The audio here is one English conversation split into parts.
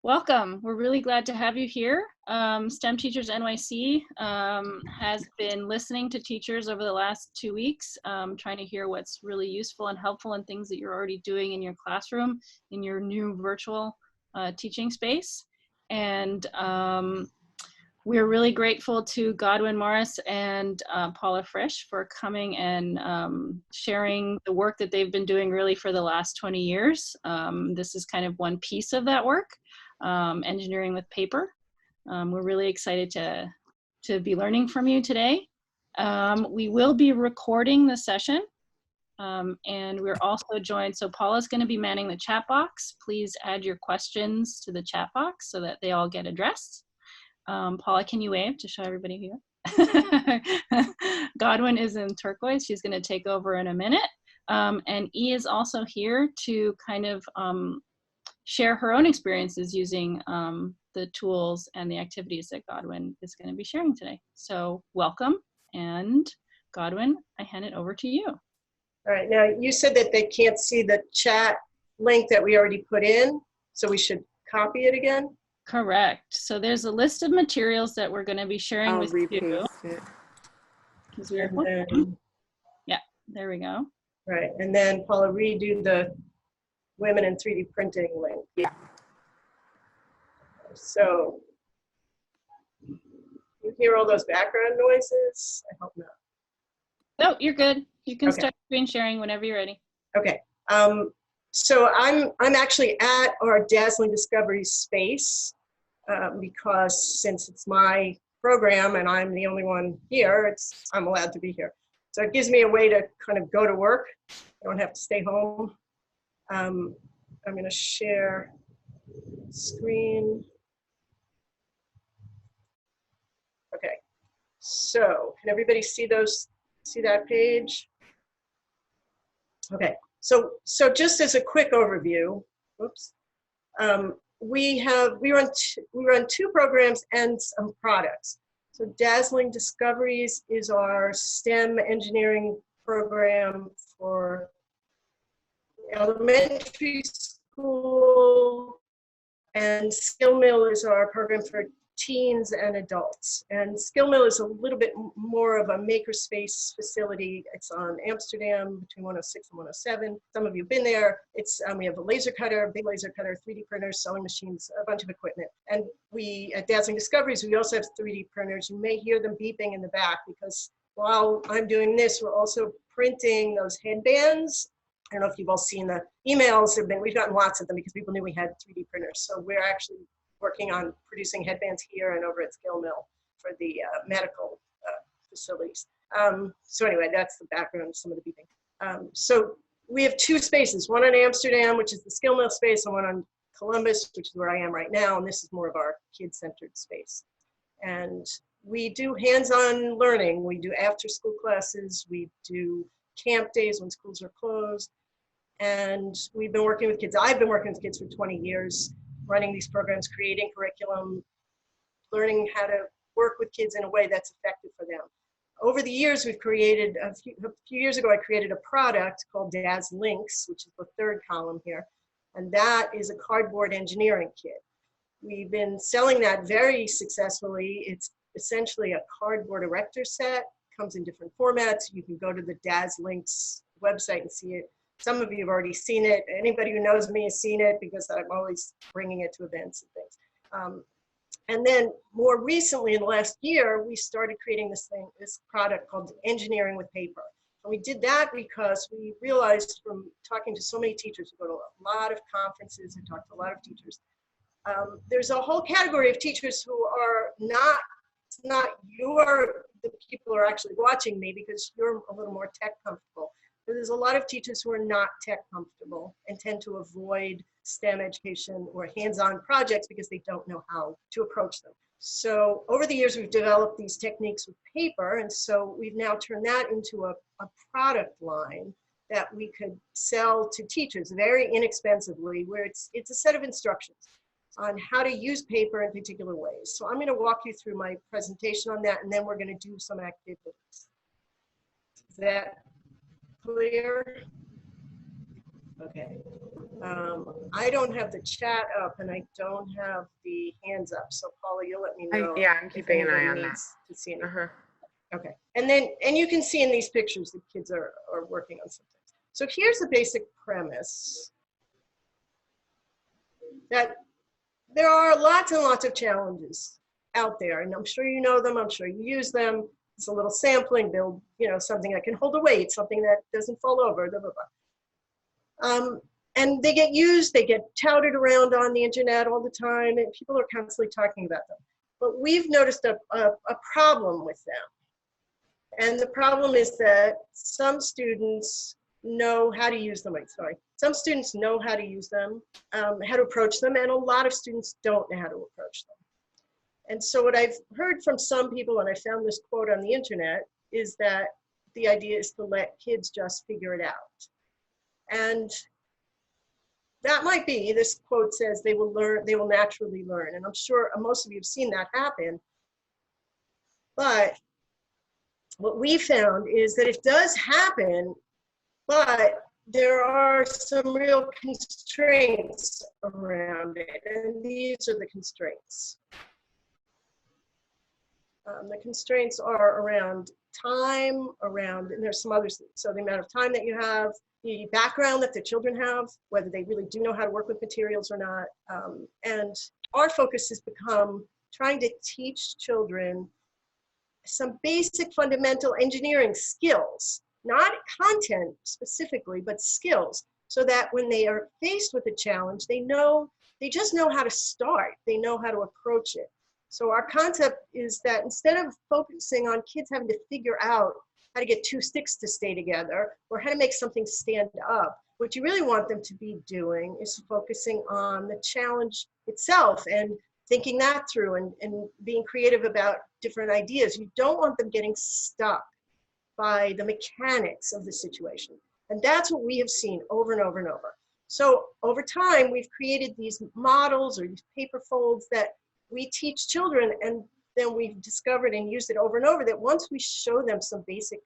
Welcome. We're really glad to have you here. STEM Teachers NYC has been listening to teachers over the last 2 weeks, trying to hear what's really useful and helpful and things that you're already doing in your classroom, in your new virtual teaching space. And we're really grateful to Godwin Morris and Paula Frisch for coming and sharing the work that they've been doing really for the last 20 years. This is kind of one piece of that work. Engineering with paper. We're really excited to be learning from you today. We will be recording the session, and we're also joined, so Paula's going to be manning the chat box. Please add your questions to the chat box so that they all get addressed. Paula, can you wave to show everybody here? Godwin is in turquoise. She's going to take over in a minute. And E is also here to kind of share her own experiences using the tools and the activities that Godwin is going to be sharing today. So welcome, and Godwin, I hand it over to you. All right, now you said that they can't see the chat link that we already put in, so we should copy it again? Correct. So there's a list of materials that we're going to be sharing with you. Yeah, there we go. Right, and then Paula, redo the Women in 3D Printing link. Yeah. So, you hear all those background noises? I hope not. No, you're good. You can Okay. start screen sharing whenever you're ready. Okay. So I'm actually at our Dazzling Discoveries space because since it's my program and I'm the only one here, I'm allowed to be here. So it gives me a way to kind of go to work. I don't have to stay home. I'm going to share screen. Okay, so can everybody see that page? Okay, so just as a quick overview, oops, we run two programs and some products. So Dazzling Discoveries is our STEM engineering program for elementary school, and Skill Mill is our program for teens and adults. And Skill Mill is a little bit more of a makerspace facility. It's on Amsterdam between 106 and 107. Some of you have been there. It's we have a laser cutter, big laser cutter, 3D printers, sewing machines, a bunch of equipment. And we at Dazzling Discoveries, we also have 3D printers. You may hear them beeping in the back because while I'm doing this, we're also printing those headbands. I don't know if you've all seen the emails. We've gotten lots of them because people knew we had 3D printers. So we're actually working on producing headbands here and over at Skill Mill for the medical facilities. So anyway, that's the background of some of the beeping. So we have two spaces, one in Amsterdam, which is the Skill Mill space, and one on Columbus, which is where I am right now. And this is more of our kid-centered space. And we do hands-on learning. We do after-school classes. We do camp days when schools are closed. And we've been working with kids. I've been working with kids for 20 years, running these programs, creating curriculum, learning how to work with kids in a way that's effective for them. Over the years, we've created, a few years ago, I created a product called Dazzle Links, which is the third column here. And that is a cardboard engineering kit. We've been selling that very successfully. It's essentially a cardboard erector set, comes in different formats. You can go to the Dazzle Links website and see it. Some of you have already seen it. Anybody who knows me has seen it because I'm always bringing it to events and things. And then more recently, in the last year, we started creating this product called Engineering with Paper. And we did that because we realized from talking to so many teachers, we go to a lot of conferences and talk to a lot of teachers. There's a whole category of teachers who are not you're the people who are actually watching me because you're a little more tech comfortable. There's a lot of teachers who are not tech comfortable and tend to avoid STEM education or hands-on projects because they don't know how to approach them. So over the years, we've developed these techniques with paper, and so we've now turned that into a product line that we could sell to teachers very inexpensively, where it's a set of instructions on how to use paper in particular ways. So I'm going to walk you through my presentation on that, and then we're going to do some activities. Is that clear? Okay. I don't have the chat up and I don't have the hands up. So Paula, you'll let me know. Yeah, I'm keeping an eye on that. Needs to see anything. Okay. And you can see in these pictures the kids are working on something. So here's the basic premise that there are lots and lots of challenges out there, and I'm sure you know them, I'm sure you use them. It's a little sampling, build, something that can hold a weight, something that doesn't fall over, blah, blah, blah. And they get used, they get touted around on the internet all the time, and people are constantly talking about them. But we've noticed a problem with them. And the problem is that some students know how to use them. Some students know how to use them, how to approach them, and a lot of students don't know how to approach them. And so what I've heard from some people, and I found this quote on the internet, is that the idea is to let kids just figure it out. And that might be, this quote says they will learn, they will naturally learn. And I'm sure most of you have seen that happen. But what we found is that it does happen, but there are some real constraints around it, and these are the constraints. The constraints are around time, and there's some others. So the amount of time that you have, the background that the children have, whether they really do know how to work with materials or not. And our focus has become trying to teach children some basic fundamental engineering skills, not content specifically, but skills, so that when they are faced with a challenge, they just know how to start, they know how to approach it. So our concept is that instead of focusing on kids having to figure out how to get two sticks to stay together or how to make something stand up, what you really want them to be doing is focusing on the challenge itself and thinking that through and being creative about different ideas. You don't want them getting stuck by the mechanics of the situation. And that's what we have seen over and over and over. So over time, we've created these models or these paper folds that we teach children, and then we've discovered and used it over and over that once we show them some basic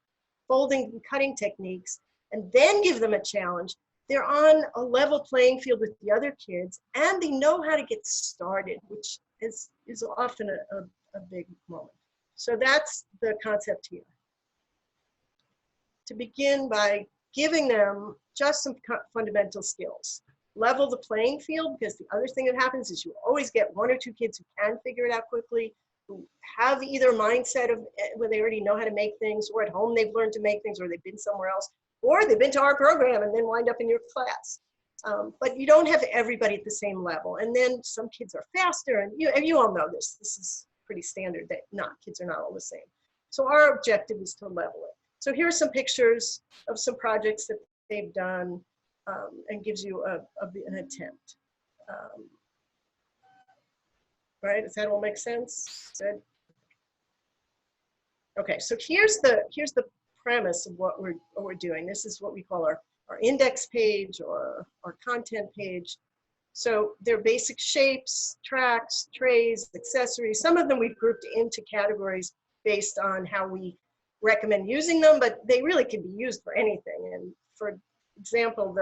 folding and cutting techniques and then give them a challenge, they're on a level playing field with the other kids, and they know how to get started, which is often a big moment. So that's the concept here. To begin by giving them just some fundamental skills. Level the playing field, because the other thing that happens is you always get one or two kids who can figure it out quickly, who have either a mindset of where they already know how to make things, or at home they've learned to make things, or they've been somewhere else, or they've been to our program and then wind up in your class. But you don't have everybody at the same level. And then some kids are faster, and you all know this. This is pretty standard that kids are not all the same. So our objective is to level it. So here are some pictures of some projects that they've done, and gives you an attempt. Right, does that all make sense? Good. Okay, so here's the premise of what we're doing. This is what we call our index page or our content page. So they're basic shapes, tracks, trays, accessories. Some of them we've grouped into categories based on how we recommend using them, but they really can be used for anything. And for example,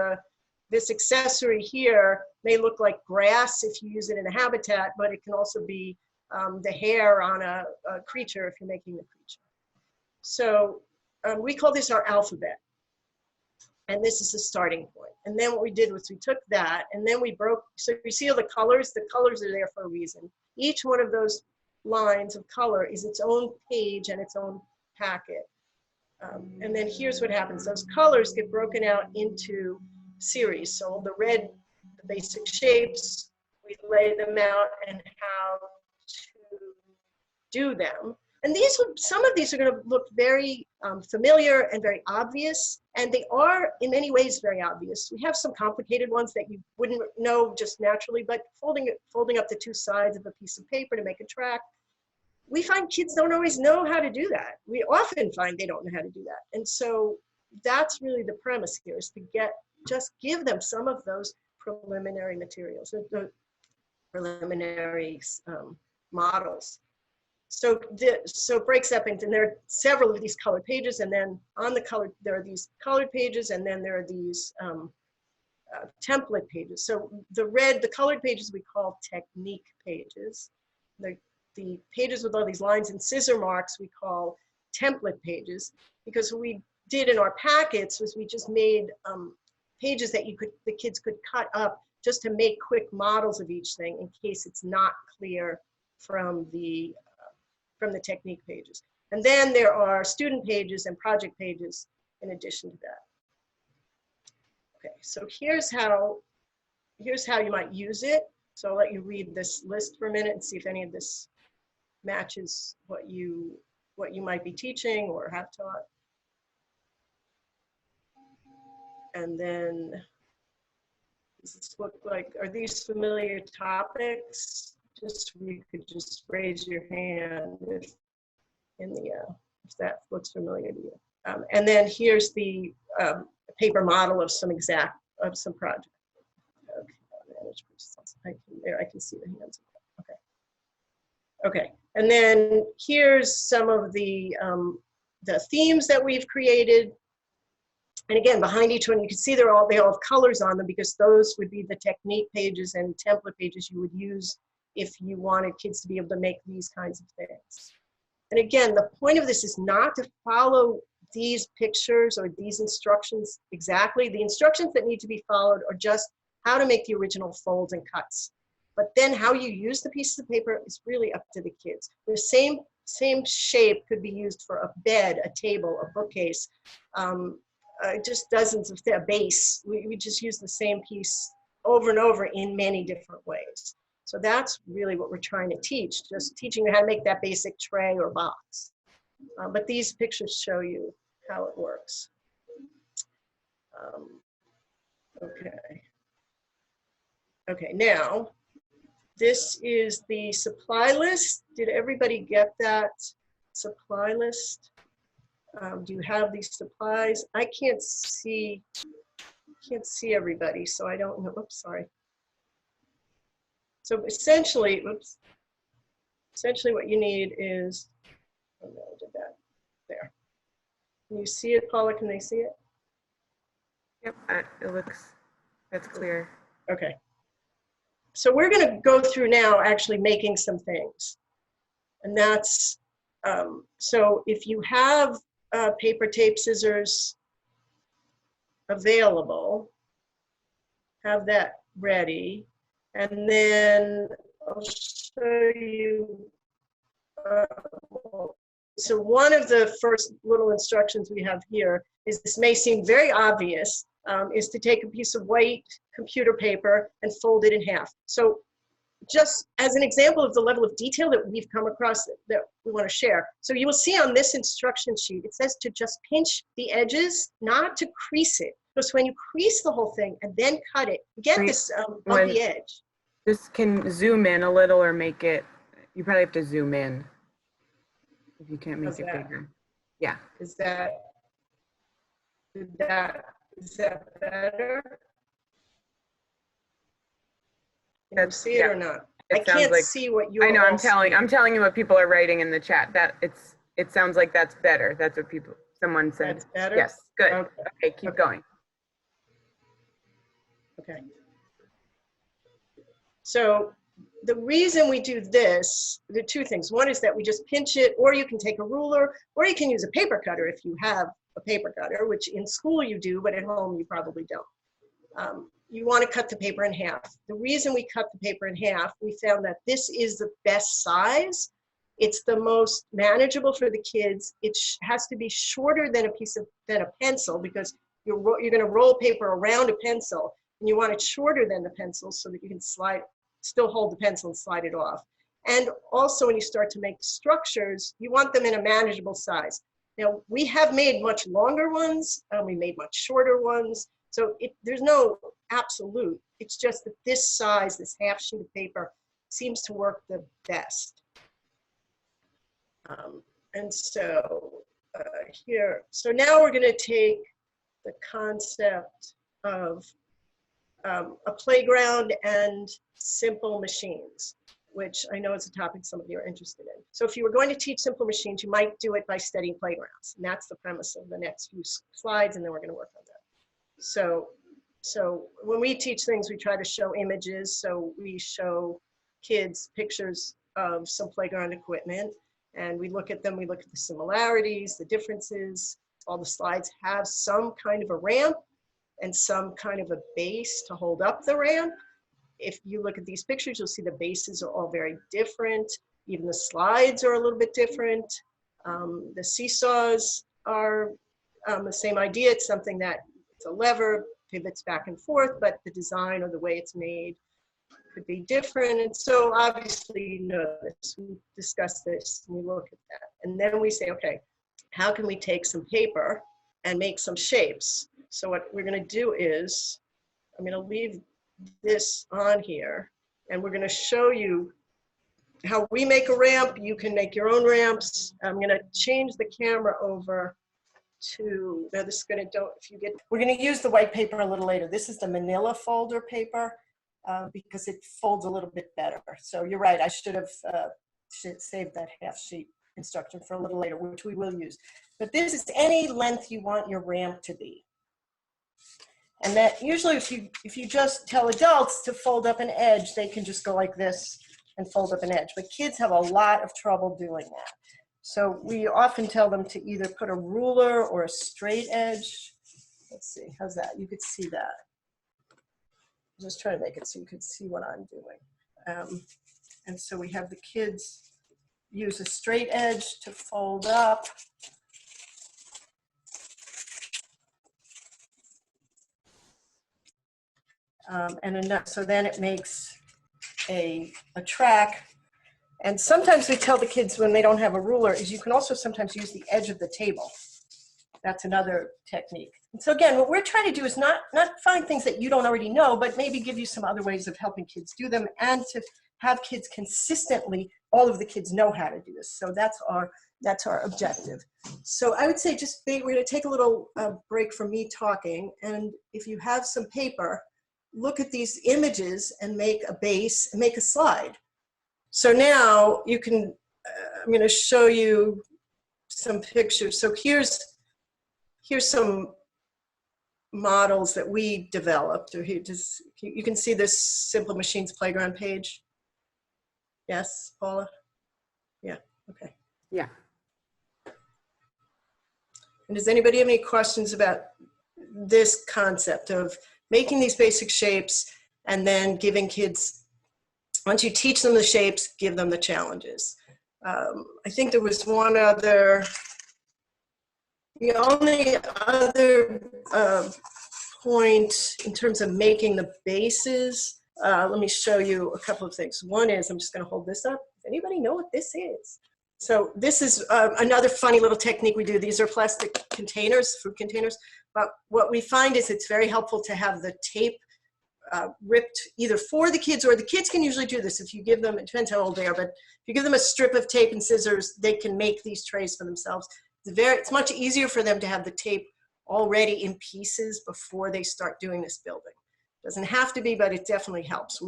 this accessory here may look like grass if you use it in a habitat, but it can also be the hair on a creature if you're making a creature. So we call this our alphabet. And this is the starting point. And then what we did was we took that and then we broke, so you see all the colors are there for a reason. Each one of those lines of color is its own page and its own packet. And then here's what happens. Those colors get broken out into series. So the red, the basic shapes, we lay them out and how to do them. And some of these are going to look very familiar and very obvious, and they are in many ways very obvious. We have some complicated ones that you wouldn't know just naturally, but folding up the two sides of a piece of paper to make a track, we find kids don't always know how to do that. We often find they don't know how to do that. And so that's really the premise here, is to just give them some of those preliminary materials, the preliminary models. So it breaks up into, and there are several of these colored pages, and then on the colored, there are these colored pages, and then there are these template pages. So the colored pages we call technique pages. The pages with all these lines and scissor marks we call template pages, because what we did in our packets was we just made pages that the kids could cut up just to make quick models of each thing in case it's not clear from the technique pages. And then there are student pages and project pages in addition to that. Okay, so here's how you might use it. So I'll let you read this list for a minute and see if any of this matches what you might be teaching or have taught. And then, does this look like, are these familiar topics? You could just raise your hand if that looks familiar to you. And then here's the paper model of some project. Okay, there I can see the hands. Okay, and then here's some of the themes that we've created. And again, behind each one, you can see they all have colors on them, because those would be the technique pages and template pages you would use if you wanted kids to be able to make these kinds of things. And again, the point of this is not to follow these pictures or these instructions exactly. The instructions that need to be followed are just how to make the original folds and cuts. But then how you use the pieces of paper is really up to the kids. The same shape could be used for a bed, a table, a bookcase, just dozens of a base. We just use the same piece over and over in many different ways. So that's really what we're trying to teach, just teaching you how to make that basic tray or box. But these pictures show you how it works. Okay, now, this is the supply list. Did everybody get that supply list? Do you have these supplies? I can't see everybody, so I don't know. Oops, sorry. So essentially, what you need is, oh no, I did that. There. Can you see it, Paula? Can they see it? Yep, that's clear. Okay. So we're going to go through now actually making some things. And that's, so if you have paper, tape, scissors available, have that ready. And then I'll show you. So one of the first little instructions we have here is, this may seem very obvious, is to take a piece of white computer paper and fold it in half. So just as an example of the level of detail that we've come across that we want to share. So you will see on this instruction sheet, it says to just pinch the edges, not to crease it. Because when you crease the whole thing and then cut it, you get this bumpy edge. This can zoom in a little or make it, you probably have to zoom in if you can't make it bigger. Yeah. Is that better? Can you see it or not? I can't see what you're. I know. I'm telling you what people are writing in the chat. That it sounds like that's better. That's what someone said. That's better. Yes. Good. Okay. Keep going. Okay. So the reason we do this, there are two things. One is that we just pinch it, or you can take a ruler, or you can use a paper cutter if you have a paper cutter, which in school you do, but at home you probably don't. You want to cut the paper in half. The reason we cut the paper in half, we found that this is the best size. It's the most manageable for the kids. It has to be shorter than a pencil, because you're going to roll paper around a pencil, and you want it shorter than the pencil so that you can still hold the pencil and slide it off. And also when you start to make structures, you want them in a manageable size. Now, we have made much longer ones, we made much shorter ones. So there's no absolute. It's just that this size, this half sheet of paper, seems to work the best. And so here, so now we're going to take the concept of a playground and simple machines, which I know is a topic some of you are interested in. So if you were going to teach simple machines, you might do it by studying playgrounds. And that's the premise of the next few slides, and then we're going to work on that. So So when we teach things, we try to show images. So we show kids pictures of some playground equipment, and we look at them, we look at the similarities, the differences. All the slides have some kind of a ramp and some kind of a base to hold up the ramp. If you look at these pictures, you'll see the bases are all very different. Even the slides are a little bit different. The seesaws are the same idea. It's something that it's a lever, pivots back and forth, but the design or the way it's made could be different. And so obviously, you know this, we discuss this and we look at that. And then we say, okay, how can we take some paper and make some shapes? So what we're gonna do is, I'm gonna leave this on here and we're gonna show you how we make a ramp. You can make your own ramps. I'm gonna change the camera over to, now this is gonna, we're gonna use the white paper a little later. This is the manila folder paper because it folds a little bit better. So you're right, I should have saved that half sheet instruction for a little later, which we will use. But this is any length you want your ramp to be. And that usually if you just tell adults to fold up an edge, they can just go like this and fold up an edge. But kids have a lot of trouble doing that. So we often tell them to either put a ruler or a straight edge. Let's see, how's that? You could see that. I'm just trying to make it so you can see what I'm doing. And so we have the kids use a straight edge to fold up. So then it makes a track. And sometimes we tell the kids when they don't have a ruler is you can also sometimes use the edge of the table. That's another technique. And so again, what we're trying to do is not find things that you don't already know, but maybe give you some other ways of helping kids do them and to have kids consistently, all of the kids know how to do this. So that's our objective. So I would say we're gonna take a little break from me talking. And if you have some paper, look at these images and make a base, make a slide. So now you can, I'm going to show you some pictures. So here's some models that we developed. Or you can see this Simple Machines Playground page. Yes, Paula? Yeah, okay. Yeah. And does anybody have any questions about this concept of making these basic shapes and then giving kids, once you teach them the shapes, give them the challenges? I think there was one other, the only other point in terms of making the bases, let me show you a couple of things. One is, I'm just gonna hold this up. Does anybody know what this is? So this is another funny little technique we do. These are plastic containers, food containers. But what we find is it's very helpful to have the tape ripped either for the kids, or the kids can usually do this if you give them, it depends how old they are, but if you give them a strip of tape and scissors, they can make these trays for themselves. It's much easier for them to have the tape already in pieces before they start doing this building. Doesn't have to be, but it definitely helps.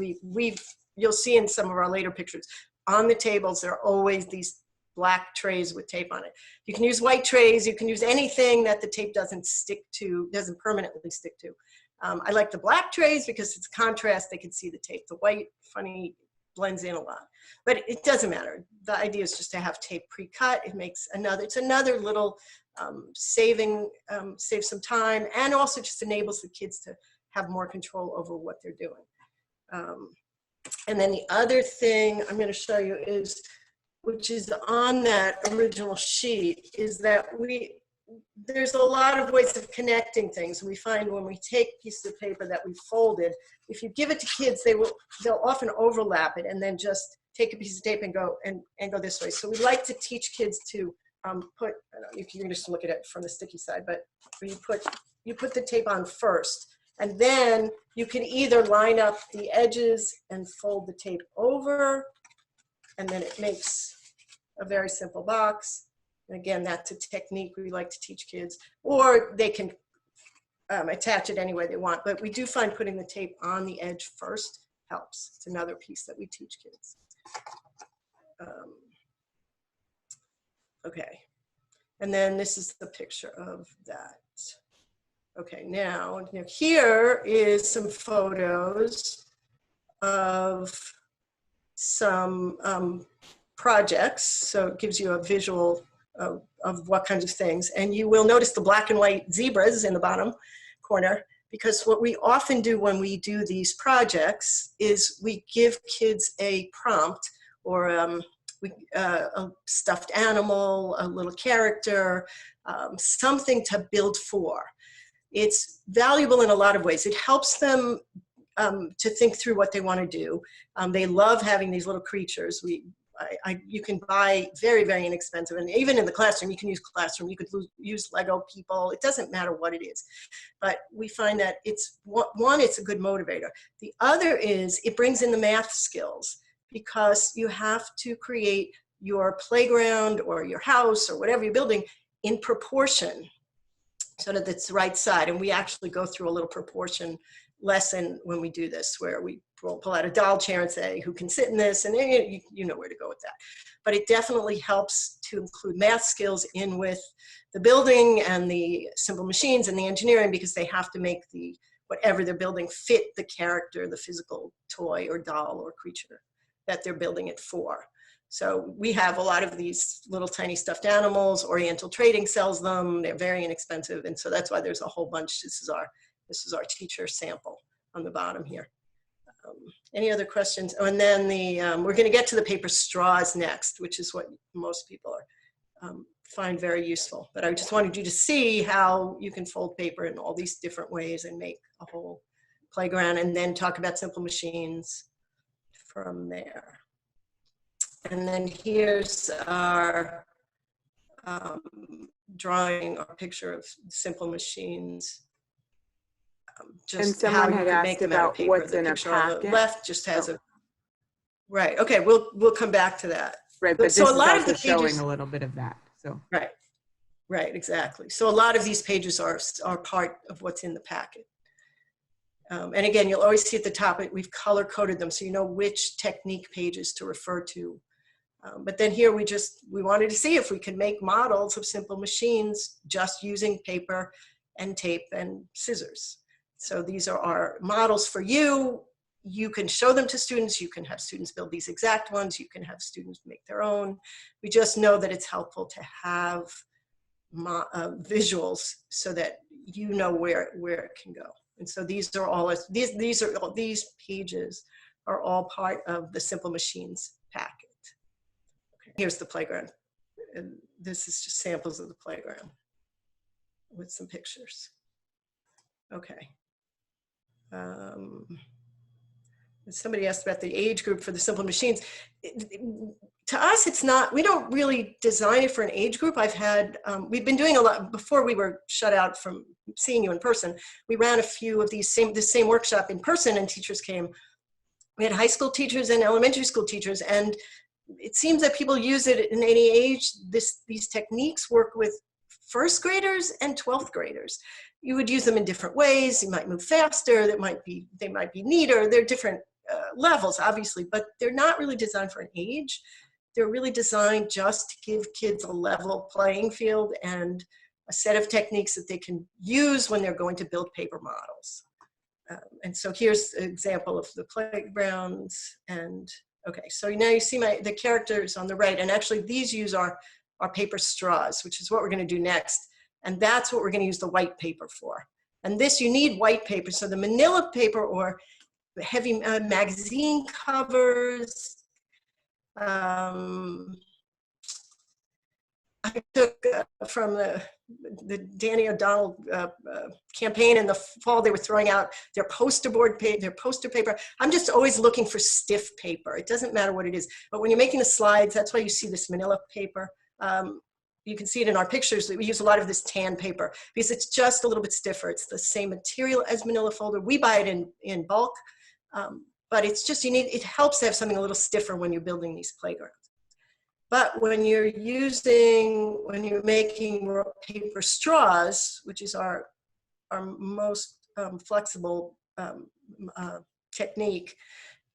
You'll see in some of our later pictures, on the tables, there are always these black trays with tape on it. You can use white trays, you can use anything that the tape doesn't permanently stick to. I like the black trays because it's contrast, they can see the tape. The white, funny, blends in a lot. But it doesn't matter. The idea is just to have tape pre-cut. It's another little saves some time, and also just enables the kids to have more control over what they're doing. And then the other thing I'm going to show you is, which is on that original sheet, is that there's a lot of ways of connecting things. We find when we take pieces of paper that we folded, if you give it to kids, they'll often overlap it and then just take a piece of tape and go this way. So we like to teach kids to put, I don't know if you can just look at it from the sticky side, but you put the tape on first, and then you can either line up the edges and fold the tape over, and then it makes a very simple box. And again, that's a technique we like to teach kids, or they can attach it any way they want. But we do find putting the tape on the edge first helps. It's another piece that we teach kids. Okay, and then this is the picture of that. Okay, now here is some photos of some projects. So it gives you a visual of what kinds of things. And you will notice the black and white zebras in the bottom corner, because what we often do when we do these projects is we give kids a prompt or a stuffed animal, a little character, something to build for. It's valuable in a lot of ways. It helps them to think through what they want to do. They love having these little creatures. You can buy very, very inexpensive, and even in the classroom, you can use classroom. You could use Lego people. It doesn't matter what it is. But we find that it's, one, it's a good motivator. The other is it brings in the math skills, because you have to create your playground or your house or whatever you're building in proportion, so that it's the right side. And we actually go through a little proportion lesson when we do this, where we pull out a doll chair and say, who can sit in this? And then you know where to go with that. But it definitely helps to include math skills in with the building and the simple machines and the engineering, because they have to make the whatever they're building fit the character, the physical toy or doll or creature that they're building it for. So we have a lot of these little tiny stuffed animals. Oriental Trading sells them. They're very inexpensive. And so that's why there's a whole bunch. This is our teacher sample on the bottom here. Any other questions? Oh, and then we're going to get to the paper straws next, which is what most people find very useful. But I just wanted you to see how you can fold paper in all these different ways and make a whole playground, and then talk about simple machines from there. And then here's our drawing or picture of simple machines. Just and how someone you had could asked make them about out of paper. what's The in a picture on the packet. left just has a, right, okay, we'll come back to that. Right, but So this a lot is of the also showing pages, a little bit of that. So right, exactly. So a lot of these pages are part of what's in the packet. And again, you'll always see at the top, we've color coded them so you know which technique pages to refer to. But then here we wanted to see if we could make models of simple machines just using paper and tape and scissors. So these are our models for you. You can show them to students. You can have students build these exact ones. You can have students make their own. We just know that it's helpful to have visuals so that you know where it can go. And so these are all these pages are all part of the Simple Machines packet. Okay. Here's the playground. And this is just samples of the playground with some pictures. Okay. Somebody asked about the age group for the Simple Machines. To us, it's not, we don't really design it for an age group. We've been doing a lot, before we were shut out from seeing you in person, we ran a few of this same workshop in person, and teachers came. We had high school teachers and elementary school teachers, and it seems that people use it in any age. These techniques work with first graders and 12th graders. You would use them in different ways. You might move faster. They might be neater. They're different levels, obviously, but they're not really designed for an age. They're really designed just to give kids a level playing field and a set of techniques that they can use when they're going to build paper models. And so here's an example of the playgrounds. And okay, so now you see the characters on the right, and actually these use our paper straws, which is what we're going to do next. And that's what we're going to use the white paper for. And this, you need white paper. So the manila paper or the heavy magazine covers. I took from the Danny O'Donnell campaign in the fall. They were throwing out their poster paper. I'm just always looking for stiff paper. It doesn't matter what it is. But when you're making the slides, that's why you see this manila paper. You can see it in our pictures that we use a lot of this tan paper because it's just a little bit stiffer. It's the same material as manila folder. We buy it in bulk, but it's just, it helps to have something a little stiffer when you're building these playgrounds. But when you're making paper straws, which is our most flexible technique,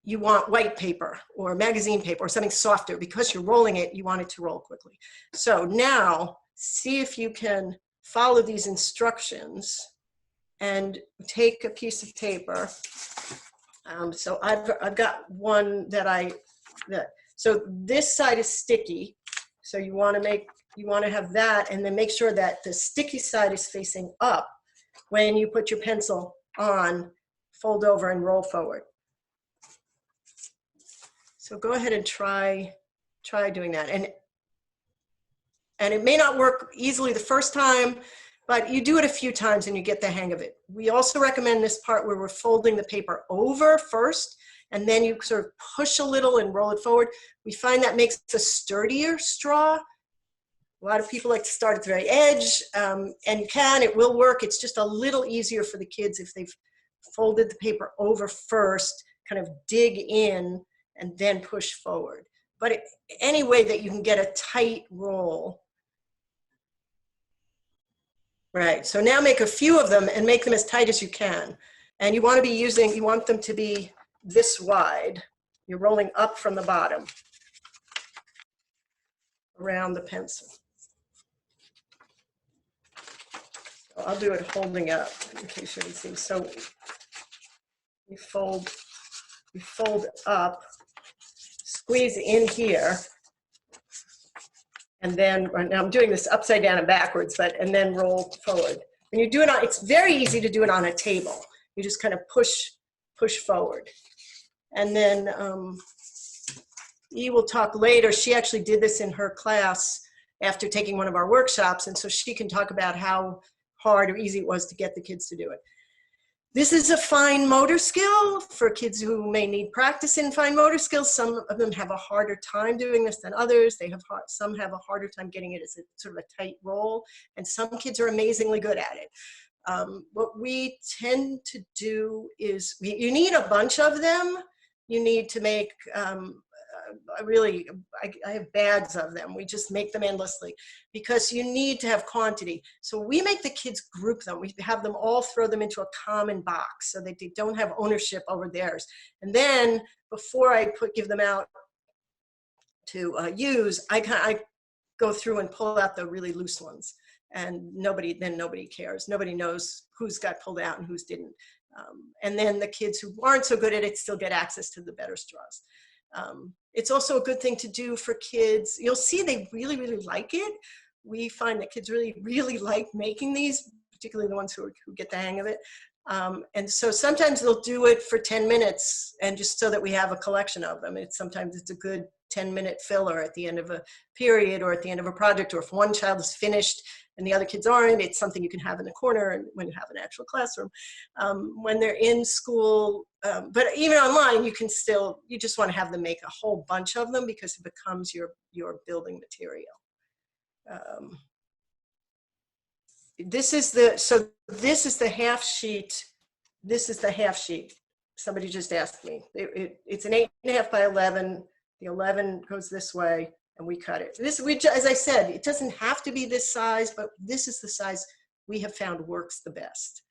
you want white paper or magazine paper or something softer because you're rolling it, you want it to roll quickly. So now see if you can follow these instructions and take a piece of paper. So I've got one so this side is sticky. So you want to have that, and then make sure that the sticky side is facing up. When you put your pencil on, fold over and roll forward. So go ahead and try doing that. And it may not work easily the first time, but you do it a few times and you get the hang of it. We also recommend this part where we're folding the paper over first, and then you sort of push a little and roll it forward. We find that makes a sturdier straw. A lot of people like to start at the very edge, and it will work. It's just a little easier for the kids if they've folded the paper over first, kind of dig in and then push forward. But any way that you can get a tight roll. Right, so now make a few of them and make them as tight as you can. And you want them to be this wide. You're rolling up from the bottom around the pencil. So I'll do it holding up in case you can see. So you fold up, squeeze in here, and then, now I'm doing this upside down and backwards, and then roll forward. When you do it it's very easy to do it on a table. You just kind of push forward. And then E will talk later. She actually did this in her class after taking one of our workshops, and so she can talk about how hard or easy it was to get the kids to do it. This is a fine motor skill for kids who may need practice in fine motor skills. Some of them have a harder time doing this than others. Some have a harder time getting it as a sort of a tight roll, and some kids are amazingly good at it. What we tend to do is, you need a bunch of them. You need to make, I have bags of them. We just make them endlessly because you need to have quantity. So we make the kids group them. We have them all throw them into a common box so that they don't have ownership over theirs. And then before I give them out to use, I go through and pull out the really loose ones. And nobody cares. Nobody knows who's got pulled out and who's didn't. And then the kids who aren't so good at it still get access to the better straws. It's also a good thing to do for kids. You'll see they really, really like it. We find that kids really, really like making these, particularly the ones who get the hang of it. And so sometimes they'll do it for 10 minutes and just so that we have a collection of them. Sometimes it's a good 10-minute filler at the end of a period or at the end of a project, or if one child is finished and the other kids aren't, it's something you can have in the corner and when you have an actual classroom. When they're in school, but even online, you just want to have them make a whole bunch of them because it becomes your building material. This is the half sheet. This is the half sheet. Somebody just asked me. It's an 8.5 by 11. The 11 goes this way, and we cut it. As I said, it doesn't have to be this size, but this is the size we have found works the best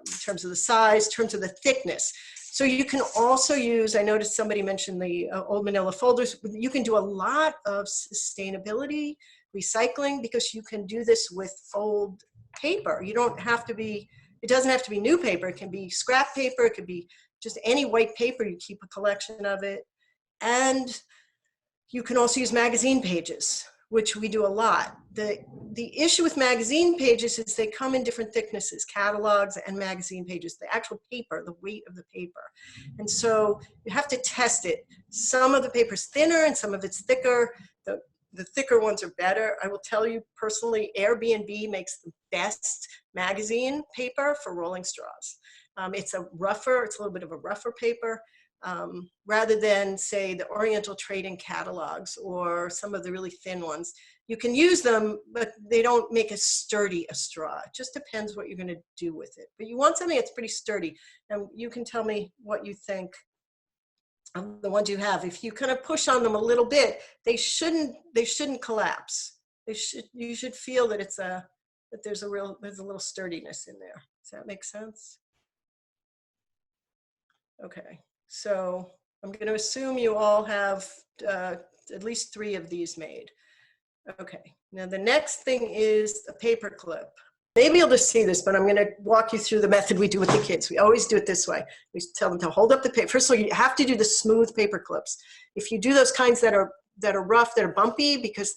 in terms of the size, in terms of the thickness. So you can also use, I noticed somebody mentioned the old manila folders. You can do a lot of sustainability, recycling, because you can do this with old paper. It doesn't have to be new paper. It can be scrap paper. It could be just any white paper. You keep a collection of it. And you can also use magazine pages, which we do a lot. The issue with magazine pages is they come in different thicknesses, catalogs and magazine pages, the actual paper, the weight of the paper. And so you have to test it. Some of the paper's thinner and some of it's thicker. The thicker ones are better. I will tell you personally, Airbnb makes the best magazine paper for rolling straws. It's a little bit of a rougher paper. Rather than, say, the Oriental Trading catalogs or some of the really thin ones. You can use them, but they don't make as sturdy a straw. It just depends what you're going to do with it. But you want something that's pretty sturdy. And you can tell me what you think of the ones you have. If you kind of push on them a little bit, they shouldn't collapse. You should feel that there's a little sturdiness in there. Does that make sense? Okay. So I'm going to assume you all have at least 3 of these made. Okay, now the next thing is a paper clip. maybe you'll just see this, but I'm going to walk you through the method we do with the kids. We always do it this way. We tell them to hold up the paper. First of all, you have to do the smooth paper clips. If you do those kinds that are rough, that are bumpy, because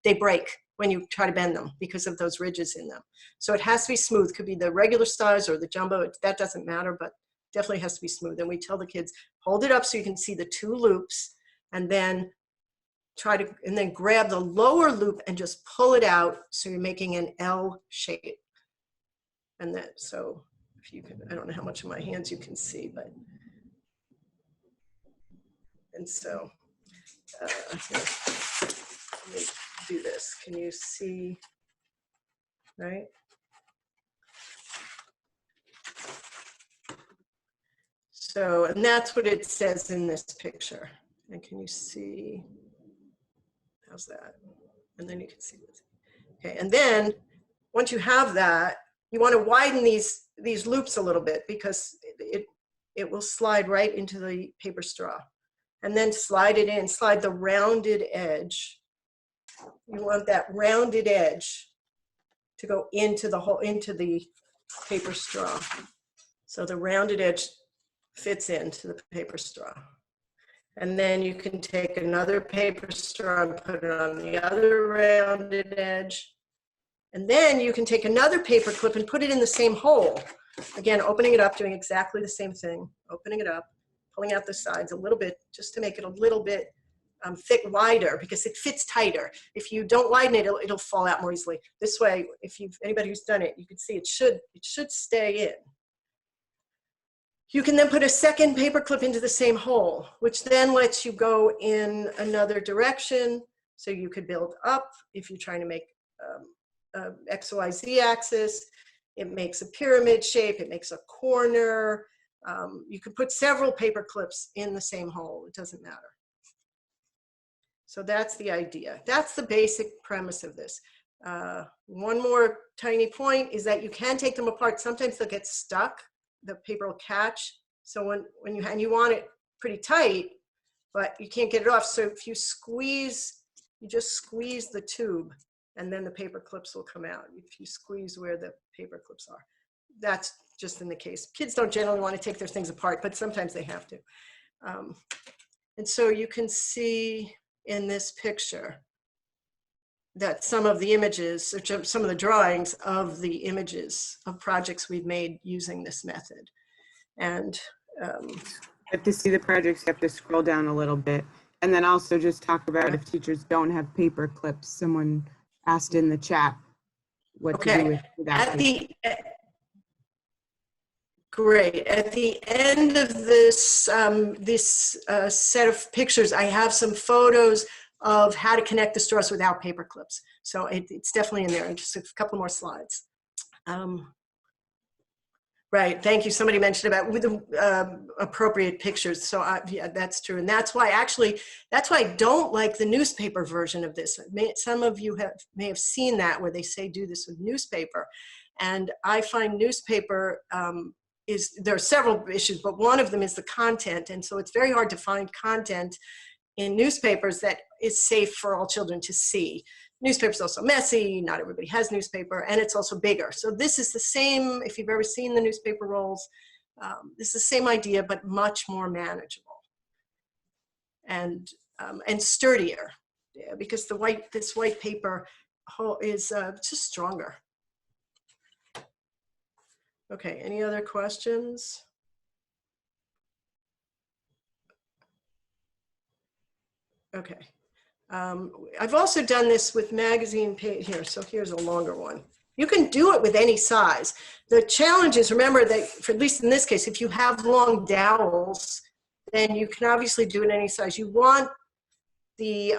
they break when you try to bend them because of those ridges in them. So it has to be smooth. Could be the regular size or the jumbo. That doesn't matter, but definitely has to be smooth. And we tell the kids, hold it up so you can see the 2 loops, and then grab the lower loop and just pull it out so you're making an L shape. And that, so if you can, I don't know how much of my hands you can see, but, and so, here, let me do this. Can you see, right? So, and that's what it says in this picture. And can you see? How's that? And then you can see this. Okay, and then once you have that, you want to widen these loops a little bit, because it will slide right into the paper straw. And then slide it in, slide the rounded edge. You want that rounded edge to go into the paper straw. So the rounded edge fits into the paper straw. And then you can take another paper straw and put it on the other rounded edge. And then you can take another paper clip and put it in the same hole. Again, opening it up, doing exactly the same thing. Opening it up, pulling out the sides a little bit, just to make it a little bit wider, because it fits tighter. If you don't widen it, it'll fall out more easily. This way, anybody who's done it, you can see it should stay in. You can then put a second paper clip into the same hole, which then lets you go in another direction. So you could build up if you're trying to make X, Y, Z axis. It makes a pyramid shape. It makes a corner. You could put several paper clips in the same hole. It doesn't matter. So that's the idea. That's the basic premise of this. One more tiny point is that you can take them apart. Sometimes they'll get stuck. The paper will catch. So when you want it pretty tight, but you can't get it off. So if you just squeeze the tube, and then the paper clips will come out. If you squeeze where the paper clips are. That's just in the case. Kids don't generally want to take their things apart, but sometimes they have to. And so you can see in this picture that some of the images, or some of the drawings of the images of projects we've made using this method. And to see the projects, you have to scroll down a little bit. And then also just talk about if teachers don't have paper clips. Someone asked in the chat what to do with that. Great. At the end of this, set of pictures, I have some photos of how to connect the straws without paper clips. So it's definitely in there. And just a couple more slides. Right. Thank you. Somebody mentioned about with the appropriate pictures. So yeah, that's true. And that's why I don't like the newspaper version of this. Some of you may have seen that, where they say do this with newspaper. And I find newspaper, there are several issues, but one of them is the content. And so it's very hard to find content in newspapers that is safe for all children to see. Newspaper's also messy, not everybody has newspaper, and it's also bigger. So this is the same, if you've ever seen the newspaper rolls, this is the same idea, but much more manageable and sturdier, yeah, because this white paper is just stronger. Okay, any other questions? Okay. I've also done this with magazine page here, so here's a longer one. You can do it with any size. The challenge is, remember that, for at least in this case, if you have long dowels, then you can obviously do it any size. You want the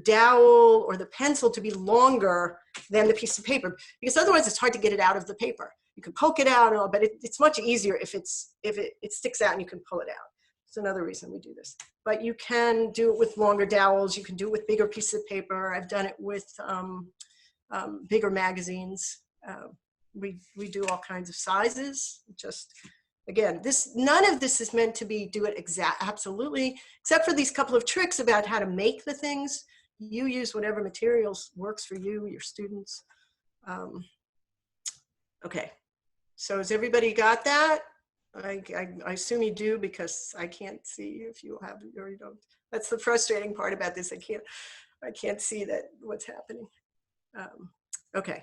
dowel or the pencil to be longer than the piece of paper, because otherwise it's hard to get it out of the paper. You can poke it out, but it's much easier if it sticks out and you can pull it out. It's another reason we do this. But you can do it with longer dowels. You can do it with bigger pieces of paper. I've done it with bigger magazines. We do all kinds of sizes. Just, again, none of this is meant to do it absolutely, except for these couple of tricks about how to make the things. You use whatever materials works for you, your students. Okay, so has everybody got that? I assume you do, because I can't see if you have it or you don't. That's the frustrating part about this. I can't see that what's happening. Okay,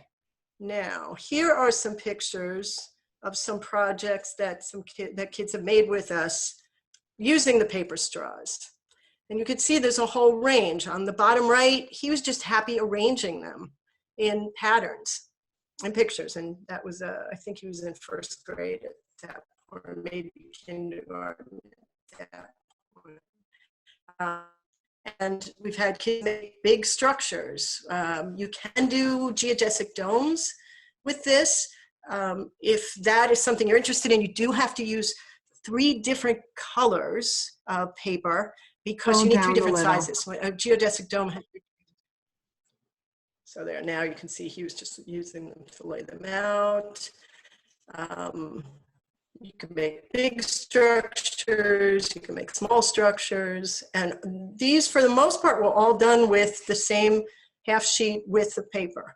now here are some pictures of some projects that kids have made with us using the paper straws. And you can see there's a whole range. On the bottom right, he was just happy arranging them in patterns and pictures. And that was, I think he was in first grade at that point, or maybe kindergarten at that point. And we've had kids make big structures. You can do geodesic domes with this. If that is something you're interested in, you do have to use 3 different colors of paper, because you need 3 different sizes. A geodesic dome has, so there, now you can see he was just using them to lay them out. You can make big structures, you can make small structures, and these, for the most part, were all done with the same half sheet width of paper.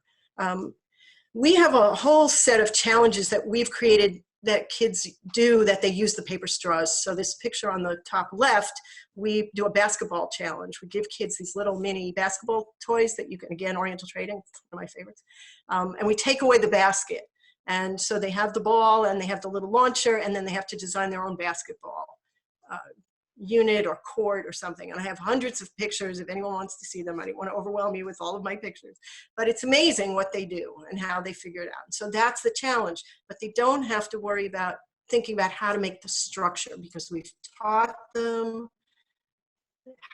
We have a whole set of challenges that we've created that kids do, that they use the paper straws. So this picture on the top left, we do a basketball challenge. We give kids these little mini basketball toys that you can, again, Oriental Trading, it's one of my favorites. And we take away the basket. And so they have the ball and they have the little launcher, and then they have to design their own basketball unit or court or something. And I have hundreds of pictures. If anyone wants to see them, I don't want to overwhelm you with all of my pictures. But it's amazing what they do and how they figure it out. So that's the challenge. But they don't have to worry about thinking about how to make the structure, because we've taught them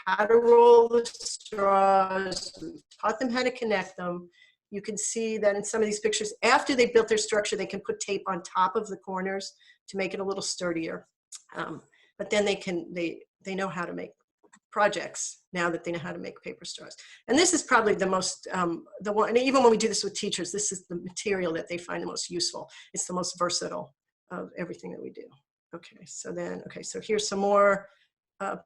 how to roll the straws. We've taught them how to connect them. You can see that in some of these pictures, after they built their structure, they can put tape on top of the corners to make it a little sturdier. But then they know how to make projects now that they know how to make paper straws. And this is probably the most, the one, and even when we do this with teachers, this is the material that they find the most useful. It's the most versatile of everything that we do. Okay, so here's some more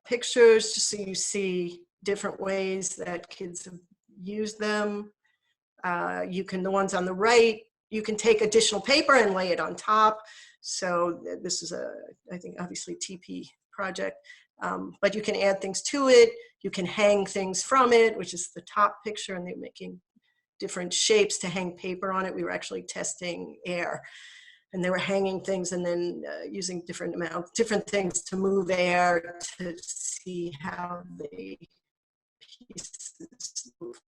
pictures, just so you see different ways that kids have used them. The ones on the right, you can take additional paper and lay it on top. So this is I think obviously TP project, but you can add things to it. You can hang things from it, which is the top picture, and they're making different shapes to hang paper on it. We were actually testing air, and they were hanging things and then using different things to move air to see how the pieces move.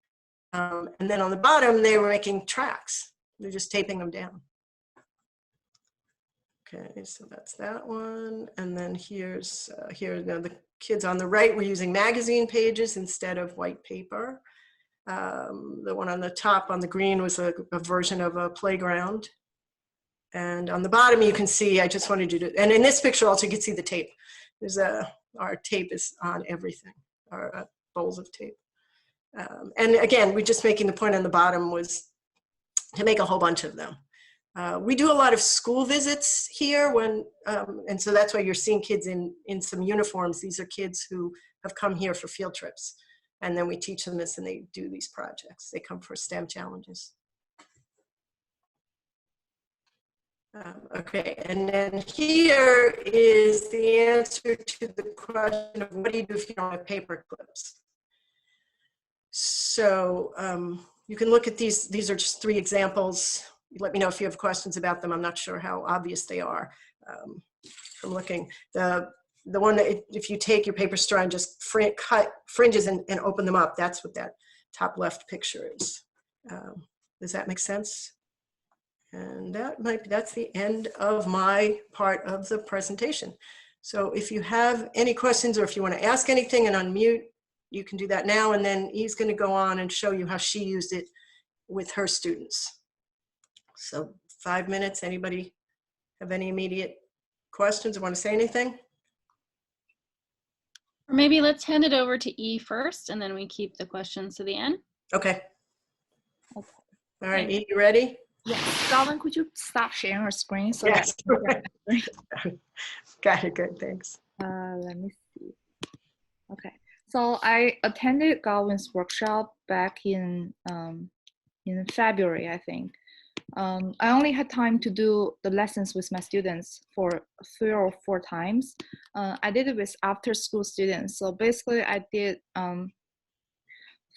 And then on the bottom, they were making tracks. They're just taping them down. Okay, so that's that one. And then here now the kids on the right were using magazine pages instead of white paper. The one on the top on the green was a version of a playground. And on the bottom, you can see, I just wanted you to, and in this picture also you can see the tape. Our tape is on everything, our bowls of tape. And again, we're just making the point on the bottom was to make a whole bunch of them. We do a lot of school visits here, and so that's why you're seeing kids in some uniforms. These are kids who have come here for field trips, and then we teach them this and they do these projects. They come for STEM challenges. Okay, and then here is the answer to the question of what do you do if you don't have paper clips? So you can look at these are just 3 examples. Let me know if you have questions about them. I'm not sure how obvious they are from looking. The one that if you take your paper straw and just cut fringes and open them up, that's what that top left picture is. Does that make sense? And that's the end of my part of the presentation. So if you have any questions or if you want to ask anything and unmute, you can do that now, and then he's going to go on and show you how she used it with her students. So 5 minutes. Anybody have any immediate questions or want to say anything? Or maybe let's hand it over to E first, and then we keep the questions to the end. Okay. All right, E, you ready? Yes. Galvin, could you stop sharing your screen? So yes. That Got it. Good. Thanks. let me see. Okay. So I attended Galvin's workshop back in February, I think. I only had time to do the lessons with my students for 3 or 4 times. I did it with after school students. So basically I did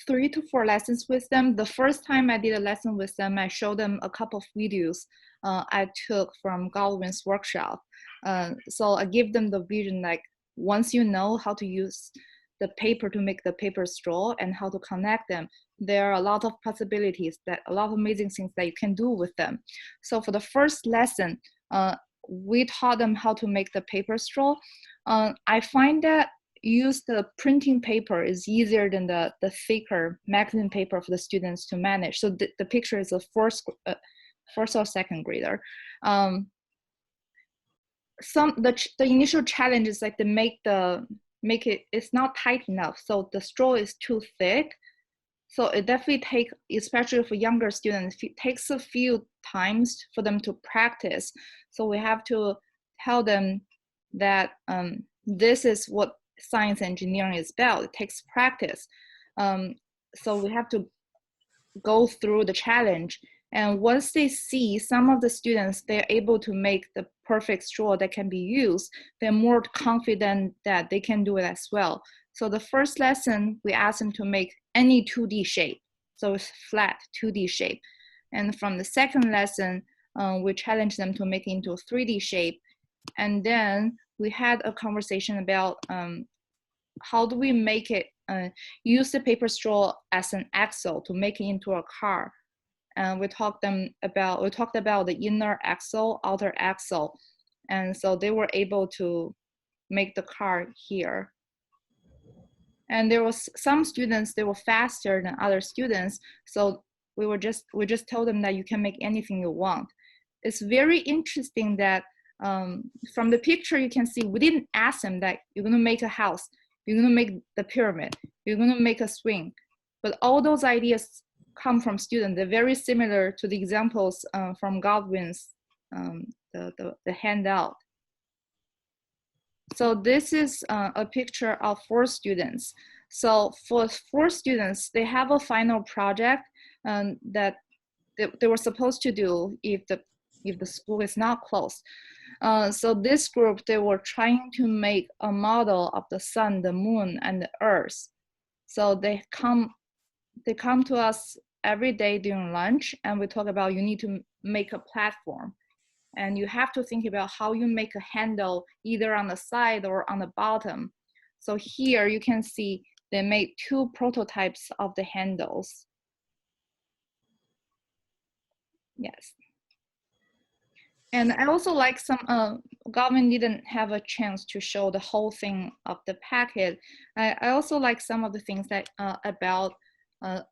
3 to 4 lessons with them. The first time I did a lesson with them, I showed them a couple of videos I took from Colins Workshop. So I give them the vision, like once you know how to use the paper to make the paper straw and how to connect them, there are a lot of possibilities, that a lot of amazing things that you can do with them. So for the first lesson, we taught them how to make the paper straw. I find that use the printing paper is easier than the thicker magazine paper for the students to manage. So the picture is a first or second grader. The initial challenge is like to make it, it's not tight enough. So the straw is too thick. So it definitely takes, especially for younger students, it takes a few times for them to practice. So we have to tell them that this is what science engineering is about. It takes practice. So we have to go through the challenge. And once they see some of the students, they're able to make the perfect straw that can be used, they're more confident that they can do it as well. So the first lesson, we asked them to make any 2D shape. So it's flat 2D shape. And from the second lesson, we challenged them to make it into a 3D shape. And then we had a conversation about how do we make it, use the paper straw as an axle to make it into a car. And we talked about the inner axle, outer axle. And so they were able to make the car here. And there was some students, they were faster than other students. So we just told them that you can make anything you want. It's very interesting that from the picture you can see, we didn't ask them that you're gonna make a house, you're gonna make the pyramid, you're gonna make a swing. But all those ideas come from students. They're very similar to the examples from Godwin's, the handout. So this is a picture of 4 students. So for 4 students, they have a final project that they were supposed to do if the school is not closed. So this group, they were trying to make a model of the sun, the moon, and the earth. So they come to us every day during lunch, and we talk about you need to make a platform. And you have to think about how you make a handle either on the side or on the bottom. So here you can see they made 2 prototypes of the handles. Yes. And I also like some, Gavin didn't have a chance to show the whole thing of the packet. I also like some of the things that about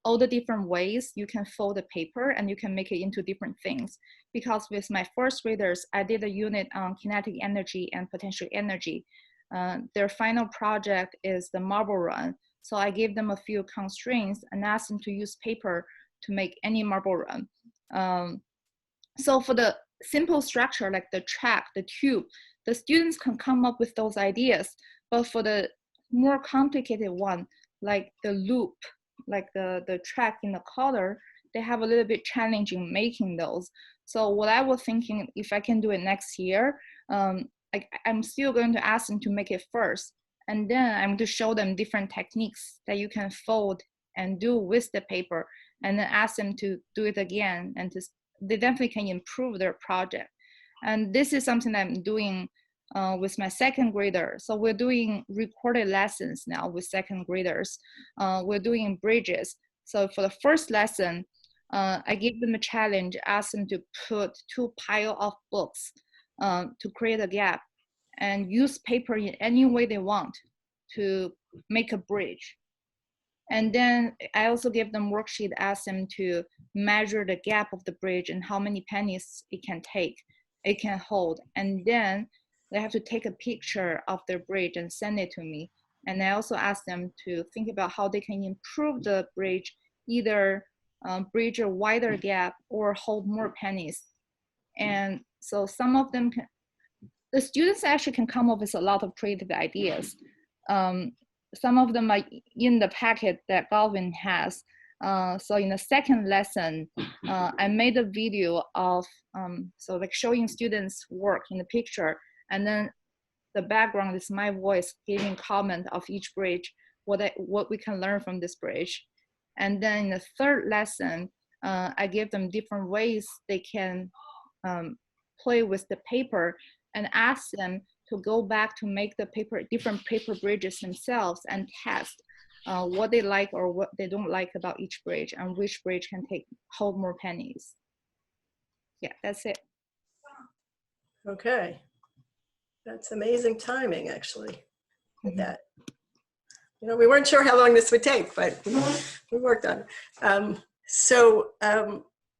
all the different ways you can fold the paper and you can make it into different things. Because with my first graders, I did a unit on kinetic energy and potential energy. Their final project is the marble run. So I gave them a few constraints and asked them to use paper to make any marble run. So for the simple structure like the track, the tube, the students can come up with those ideas. But for the more complicated one, like the loop, like the track in the color, they have a little bit challenging making those. So what I was thinking, if I can do it next year, I'm still going to ask them to make it first. And then I'm going to show them different techniques that you can fold and do with the paper, and then ask them to do it again, and they definitely can improve their project. And this is something I'm doing with my second grader. So we're doing recorded lessons now with second graders. We're doing bridges. So for the first lesson, I gave them a challenge, asked them to put 2 piles of books to create a gap and use paper in any way they want to make a bridge. And then I also gave them worksheet, asked them to measure the gap of the bridge and how many pennies it can hold. And then they have to take a picture of their bridge and send it to me. And I also asked them to think about how they can improve the bridge, either bridge a wider gap or hold more pennies. And so some of them the students actually can come up with a lot of creative ideas. Some of them are in the packet that Galvin has. So in the second lesson, I made a video of, so like showing students work in the picture, and then the background is my voice giving comment of each bridge, what we can learn from this bridge. And then in the third lesson, I give them different ways they can play with the paper, and ask them to go back to make the different paper bridges themselves and test what they like or what they don't like about each bridge, and which bridge can hold more pennies. Yeah, that's it. Okay. That's amazing timing, actually, with that. You know, we weren't sure how long this would take, but we worked on it.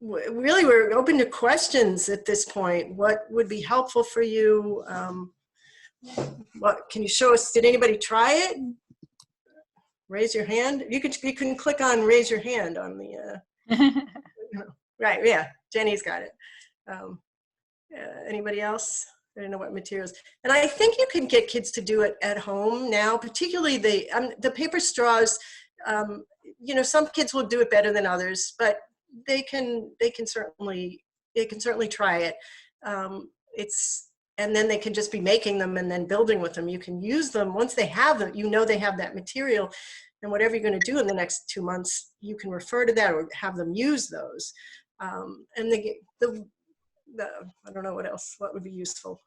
Really, we're open to questions at this point. What would be helpful for you? What can you show us? Did anybody try it? Raise your hand. You can click on raise your hand on the. Right. Yeah. Jenny's got it. Anybody else? I don't know what materials. And I think you can get kids to do it at home now, particularly the paper straws. You know, some kids will do it better than others, but they can certainly try it. And then they can just be making them and then building with them. You can use them once they have them. You know they have that material, and whatever you're going to do in the next 2 months, you can refer to that or have them use those. And I don't know what else. What would be useful?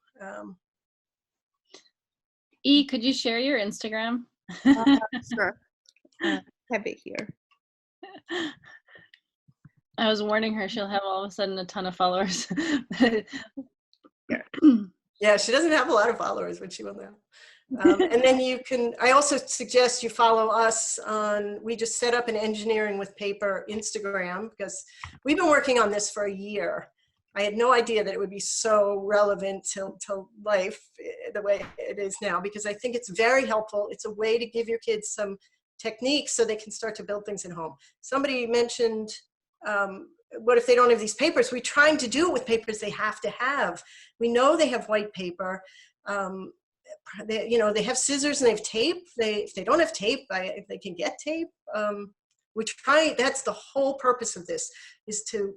Could you share your Instagram? Sure. Have it here. I was warning her she'll have all of a sudden a ton of followers. Yeah, she doesn't have a lot of followers, but she will now. And then I also suggest you follow us on, we just set up an Engineering with Paper Instagram, because we've been working on this for a year. I had no idea that it would be so relevant to life the way it is now, because I think it's very helpful. It's a way to give your kids some techniques so they can start to build things at home. Somebody mentioned, what if they don't have these papers? We're trying to do it with papers they have to have. We know they have white paper. They have scissors and they have tape. If they don't have tape, if they can get tape. That's the whole purpose of this, is to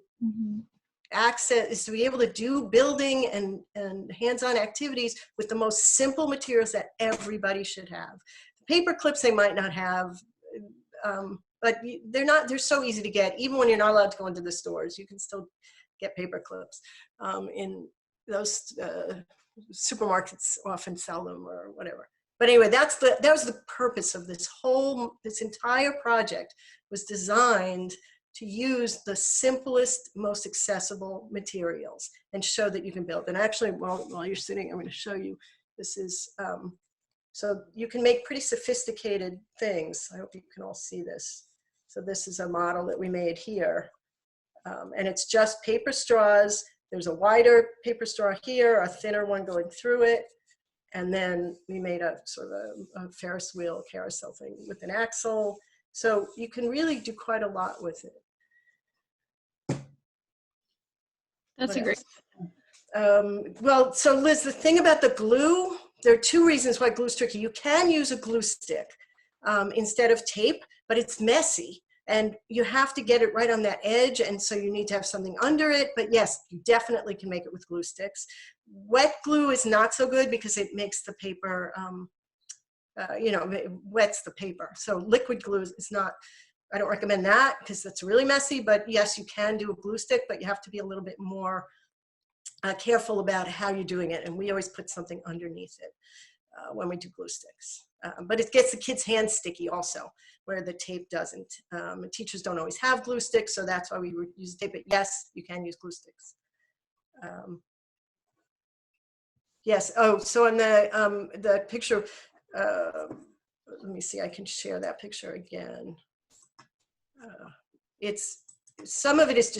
to be able to do building and hands-on activities with the most simple materials that everybody should have. Paper clips they might not have, but they're so easy to get. Even when you're not allowed to go into the stores, you can still get paper clips. In those supermarkets often sell them or whatever. But anyway, that was the purpose of this entire project, was designed to use the simplest, most accessible materials and show that you can build. And actually, while you're sitting, I'm going to show you. This is, so you can make pretty sophisticated things. I hope you can all see this. So this is a model that we made here. And it's just paper straws. There's a wider paper straw here, a thinner one going through it. And then we made a sort of a Ferris wheel carousel thing with an axle. So you can really do quite a lot with it. That's a great. Well, so Liz, the thing about the glue, there are two reasons why glue is tricky. You can use a glue stick instead of tape, but it's messy. And you have to get it right on that edge, and so you need to have something under it. But yes, you definitely can make it with glue sticks. Wet glue is not so good because it makes the paper, it wets the paper. So liquid glue is not, I don't recommend that because that's really messy. But yes, you can do a glue stick, but you have to be a little bit more careful about how you're doing it. And we always put something underneath it when we do glue sticks. But it gets the kids' hands sticky also, where the tape doesn't. Teachers don't always have glue sticks, so that's why we use tape. But yes, you can use glue sticks. Yes. Oh, so in the picture, let me see. I can share that picture again. Some of it is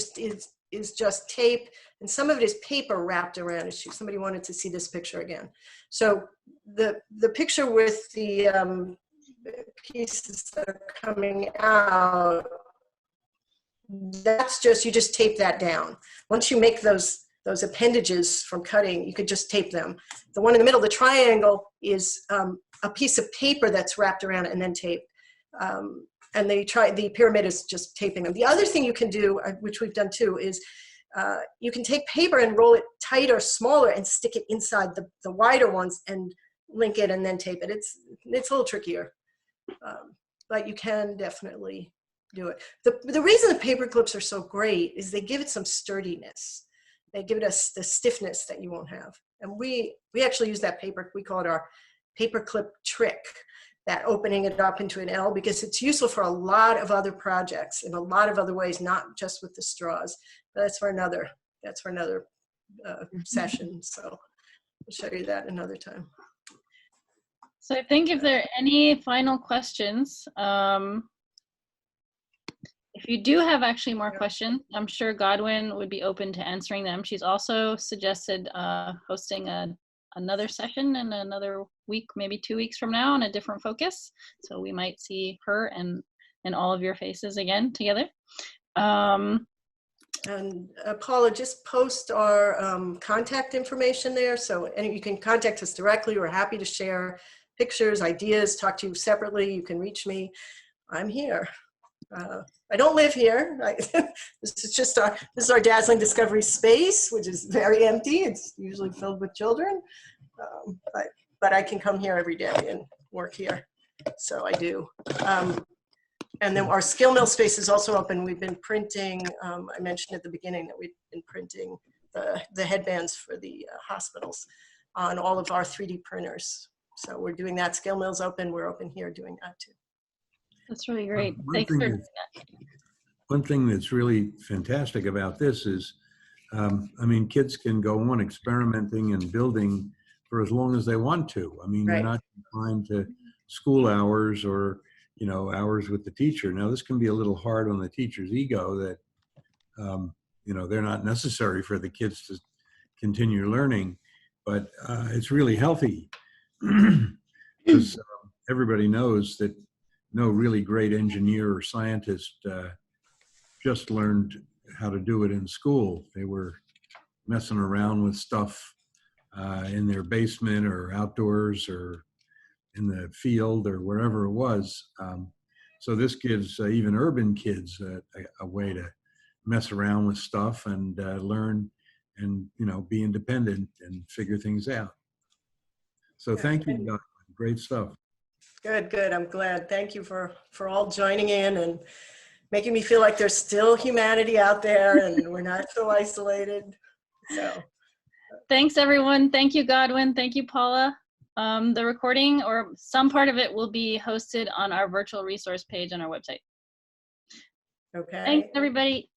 just tape, and some of it is paper wrapped around a shoe. Somebody wanted to see this picture again. So the picture with the pieces that are coming out, that's just, you just tape that down. Once you make those appendages from cutting, you could just tape them. The one in the middle, the triangle, is a piece of paper that's wrapped around it and then taped. and the pyramid is just taping them. The other thing you can do, which we've done too, is you can take paper and roll it tighter, smaller, and stick it inside the wider ones and link it and then tape it. It's a little trickier, but you can definitely do it. The reason the paper clips are so great is they give it some sturdiness. They give it us the stiffness that you won't have. And we actually use that paper, we call it our paper clip trick, that opening it up into an L, because it's useful for a lot of other projects in a lot of other ways, not just with the straws. But that's for another session. So I'll show you that another time. So I think if there are any final questions, if you do have actually more questions, I'm sure Godwin would be open to answering them. She's also suggested hosting another session in another week, maybe 2 weeks from now, on a different focus. So we might see her and all of your faces again together. And Paula, just post our contact information there. So you can contact us directly. We're happy to share pictures, ideas, talk to you separately. You can reach me. I'm here. I don't live here. This is our Dazzling Discovery space, which is very empty. It's usually filled with children, but I can come here every day and work here. So I do. And then our skill mill space is also open. We've been printing, I mentioned at the beginning that we've been printing the headbands for the hospitals on all of our 3D printers. So we're doing that. Skill mill's open. We're open here doing that too. That's really great. Thanks for doing that. One thing that's really fantastic about this is, I mean, kids can go on experimenting and building for as long as they want to. I mean, Right. They're not confined to school hours or, hours with the teacher. Now, this can be a little hard on the teacher's ego that, they're not necessary for the kids to continue learning, but it's really healthy because everybody knows that no really great engineer or scientist just learned how to do it in school. They were messing around with stuff in their basement or outdoors or in the field or wherever it was. So this gives even urban kids a way to mess around with stuff and learn and, be independent and figure things out. So thank you, Doc. Great stuff. Good. I'm glad. Thank you for all joining in and making me feel like there's still humanity out there and we're not so isolated. So Thanks, everyone. Thank you, Godwin. Thank you, Paula. The recording or some part of it will be hosted on our virtual resource page on our website. okay. Thanks, everybody.